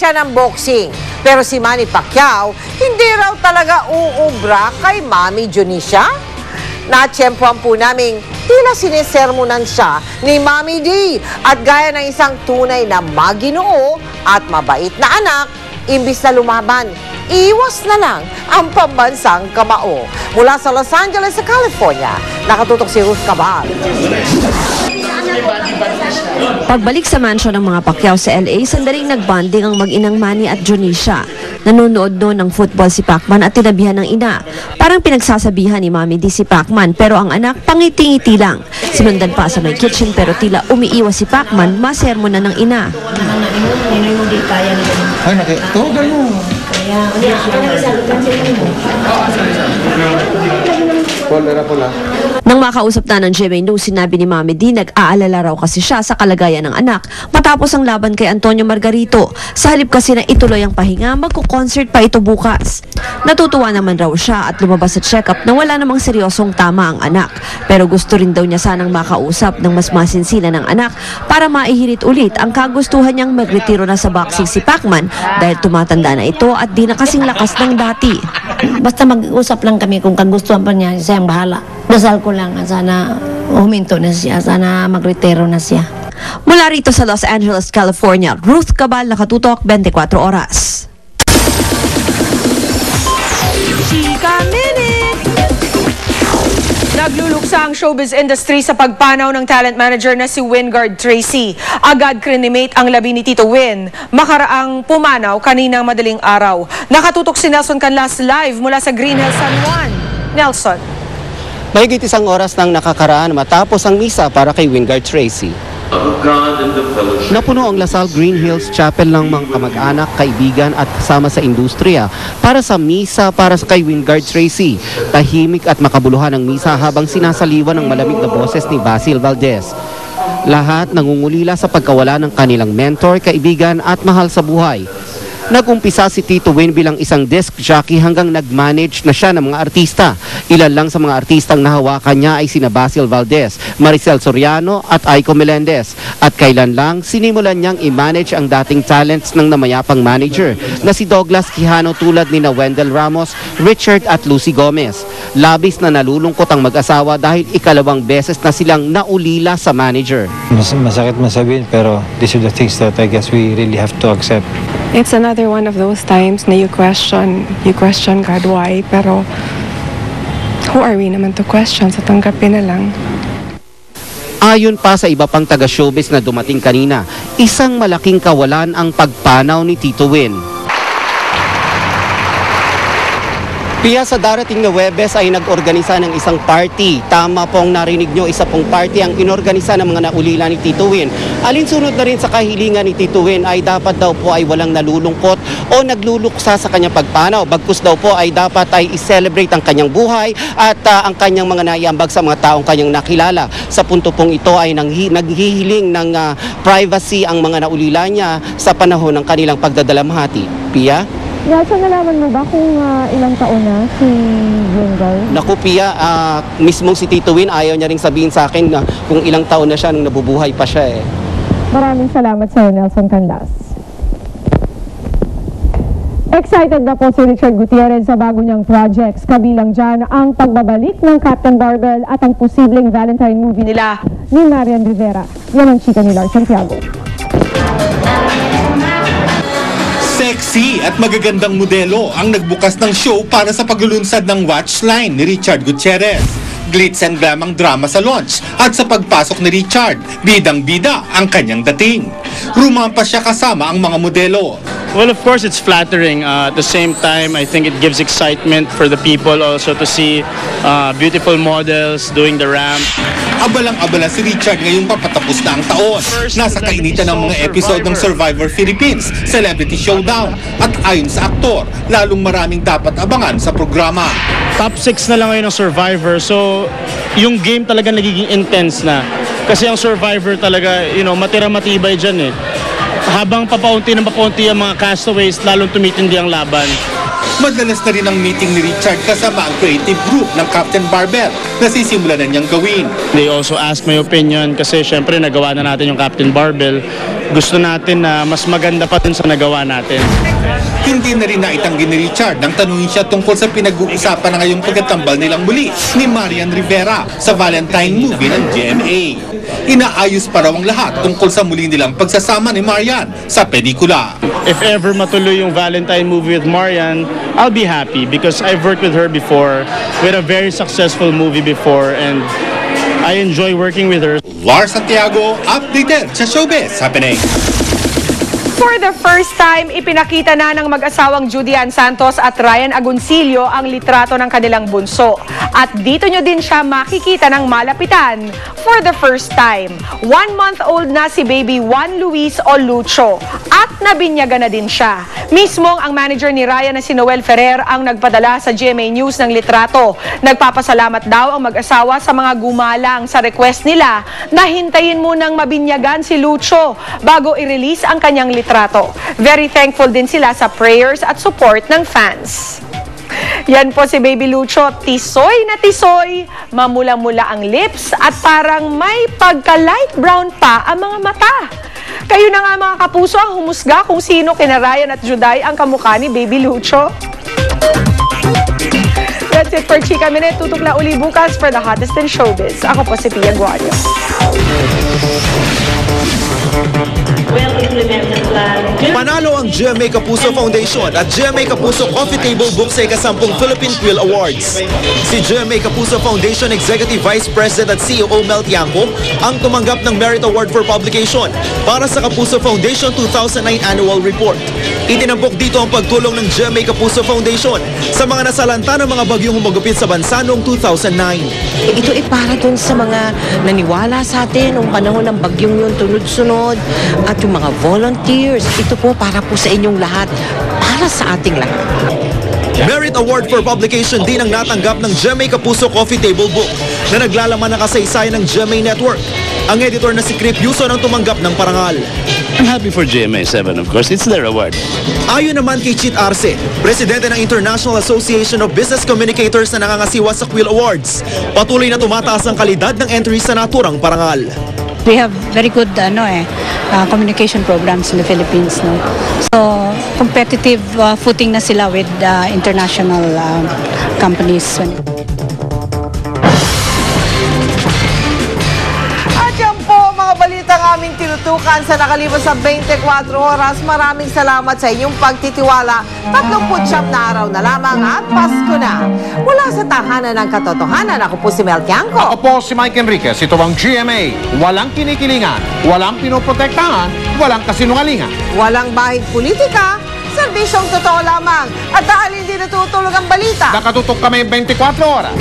siya ng boxing. Pero si Manny Pacquiao, hindi raw talaga uubra kay Mami Junicia. Natsyempohan po naming tila sinesermonan siya ni Mami D. At gaya ng isang tunay na maginoo at mabait na anak, imbis na lumaban, iwas na lang ang pambansang kamao. Mula sa Los Angeles sa California, nakatutok si Ruth Cabal. Pagbalik sa mansion ng mga Pacquiao sa LA, sandaling nagbanding ang mag-inang Manny at Junicia. Nanonood noon ng football si Pacman at tinabihan ng ina. Parang pinagsasabihan ni Mami D si Pacman, pero ang anak pangiti-ngiti lang. Sinundan pa sa may kitchen pero tila umiiwas si Pacman, masermo na ng ina. Ay, nakitugan mo. Nang makausap na ng GMA News, sinabi ni Mami D, nag-aalala raw kasi siya sa kalagayan ng anak matapos ang laban kay Antonio Margarito. Sa halip kasi na ituloy ang pahinga, magko-concert pa ito bukas. Natutuwa naman raw siya at lumabas sa check-up na wala namang seryosong tama ang anak. Pero gusto rin daw niya sanang makausap ng mas masinsina ng anak para maihirit ulit ang kagustuhan niyang magretiro na sa boxing si Pacman dahil tumatanda na ito at di na kasing lakas ng dati. Basta mag-usap lang kami kung kagustuhan pa niya, siya ang bahala. Dasal ko lang, sana huminto na siya, sana magretiro na siya. Mula rito sa Los Angeles, California, Ruth Cabal, nakatutok 24 oras. Chika Minute! Nagluluksa ang showbiz industry sa pagpanaw ng talent manager na si Wingard Tracy. Agad crinimate ang labi ni Tito Win. Makaraang pumanaw kaninang madaling araw. Nakatutok si Nelson Canlas live mula sa Green Hills, San Juan. Nelson. Mahigit isang oras nang nakakaraan matapos ang misa para kay Wingard Tracy. Napuno ang Lasal Green Hills Chapel ng mga kamag-anak, kaibigan at kasama sa industriya para sa misa para kay Wingard Tracy. Tahimik at makabuluhan ang misa habang sinasaliwan ng malamig na boses ni Basil Valdez. Lahat nangungulila sa pagkawala ng kanilang mentor, kaibigan at mahal sa buhay. Nag-umpisa si Tito Win bilang isang disc jockey hanggang nag-manage na siya ng mga artista. Ilan lang sa mga artistang nahawakan niya ay sina Basil Valdez, Maricel Soriano at Aiko Melendez. At kailan lang, sinimulan niyang i-manage ang dating talents ng namayapang manager na si Douglas Quijano tulad ni na Wendell Ramos, Richard at Lucy Gomez. Labis na nalulungkot ang mag-asawa dahil ikalawang beses na silang naulila sa manager. Masakit masabihin pero these are the things that I guess we really have to accept. It's another one of those times na you question God why, pero who are we naman to question? So tanggapin na lang. Ayon pa sa iba pang taga-showbiz na dumating kanina, isang malaking kawalan ang pagpanaw ni Tito Win. Pia, sa darating na Huwebes ay nag-organisa ng isang party. Tama pong narinig nyo, isa pong party ang inorganisa ng mga naulila ni Tito Win. Alinsunod na rin sa kahilingan ni Tito Win ay dapat daw po ay walang nalulungkot o nagluluksa sa kanyang pagpanaw. Bagkus daw po ay dapat ay i-celebrate ang kanyang buhay at ang kanyang mga naiambag sa mga taong kanyang nakilala. Sa punto pong ito ay naghihiling ng privacy ang mga naulila niya sa panahon ng kanilang pagdadalamhati. Pia? Nelson, nalaman mo ba kung ilang taon na si Wingard? Naku, Pia, mismong si Tito Win ayaw niya ring sabihin sa akin na kung ilang taon na siya nung nabubuhay pa siya eh. Maraming salamat sa iyo, Nelson Canlas. Excited na po si Richard Gutierrez sa bago niyang projects. Kabilang dyan ang pagbabalik ng Captain Barbell at ang posibleng Valentine movie nila ni Marian Rivera. Yan ang chika ni Lars Santiago. Sexy at magagandang modelo ang nagbukas ng show para sa paglulunsad ng Watchline ni Richard Gutierrez. Glitz and glam ang drama sa launch at sa pagpasok ni Richard, bidang-bida ang kanyang dating. Rumampas siya kasama ang mga modelo. Well, of course, it's flattering. At the same time, I think it gives excitement for the people also to see beautiful models doing the ramp. Abalang-abala si Richard ngayong papatapos na ang taon. Nasa kainitan ng mga episode ng Survivor Philippines, Celebrity Showdown, at ayon sa aktor, lalong maraming dapat abangan sa programa. Top 6 na lang ngayon ng Survivor, so yung game talaga nagiging intense na. Kasi ang Survivor talaga, matira-matibay dyan eh. Habang papaunti ng papaunti ang mga castaways, lalong tumitindi ang laban. Madalas na rin ang meeting ni Richard kasama ang creative group ng Captain Barbell na sisimulan na niyang gawin. They also asked my opinion kasi syempre nagawa na natin yung Captain Barbell. gusto natin na mas maganda pa dun sa nagawa natin. Hindi na rin naitanggi ni Richard nang tanungin siya tungkol sa pinag-uusapan na ngayong pagkatambal nilang muli ni Marian Rivera sa Valentine movie ng GMA. Inaayos pa raw ang lahat tungkol sa muli nilang pagsasama ni Marian sa pelikula. If ever matuloy yung Valentine movie with Marian, I'll be happy because I've worked with her before, with a very successful movie before, and I enjoy working with her. Lars Santiago, updated sa Showbiz Happening. For the first time, ipinakita na ng mag-asawang Judy Ann Santos at Ryan Agoncillo ang litrato ng kanilang bunso. At dito nyo din siya makikita ng malapitan for the first time. 1-month-old na si baby Juan Luis o Lucho at nabinyaga na din siya. Mismong ang manager ni Ryan na si Noel Ferrer ang nagpadala sa GMA News ng litrato. Nagpapasalamat daw ang mag-asawa sa mga gumalang sa request nila na hintayin munang mabinyagan si Lucho bago i-release ang kanyang litrato. Very thankful din sila sa prayers at support ng fans. Yan po si Baby Lucho, tisoy na tisoy, mamula-mula ang lips at parang may pagka-light brown pa ang mga mata. Kayo na nga mga kapuso ang humusga kung sino kina Ryan at Juday ang kamukha ni Baby Lucho. That's it for Chika Minute. Tutok na uli bukas for the hottest in showbiz. Ako po si Pia Guardia. Panalo ang GMA Kapuso Foundation at GMA Kapuso Coffee Table Book sa ika-10 Philippine Quill Awards. Si GMA Kapuso Foundation Executive Vice President at CEO Mel Tiangco ang tumanggap ng Merit Award for Publication para sa Kapuso Foundation 2009 Annual Report. Itinampok dito ang pagtulong ng GMA Kapuso Foundation sa mga nasalanta ng mga bagyong humagupit sa bansa noong 2009. Ito ay para dun sa mga naniwala sa atin noong panahon ng bagyong yun, tunod-sunod, at yung mga volunteers. Ito po para po sa inyong lahat, para sa ating lahat. Merit Award for Publication din ang natanggap ng GMA Kapuso Coffee Table Book na naglalaman ng kasaysayan ng GMA Network. Ang editor na si Crip Yuson ang tumanggap ng parangal. I'm happy for GMA7, of course. It's their award. Ayon naman kay Chit Arce, presidente ng International Association of Business Communicators na nangangasiwa sa Quill Awards, patuloy na tumataas ang kalidad ng entries sa naturang parangal. We have very good communication programs in the Philippines. No? So, competitive footing na sila with international companies. At yan po mga balitang aming tinutukan sa nakalipas sa 24 oras. Maraming salamat sa inyong pagtitiwala. 39 na araw na lamang at Pasko na. Mula sa tahanan ng katotohanan, ako po si Mel Tiangco. Ako po si Mike Enriquez. Ito ang GMA. Walang kinikilingan, walang pinoprotektahan, walang kasinungalingan. Walang bahid politika, serbisyong totoo lamang. At dahil hindi natutulog ang balita, Nakatutok kami 24 oras.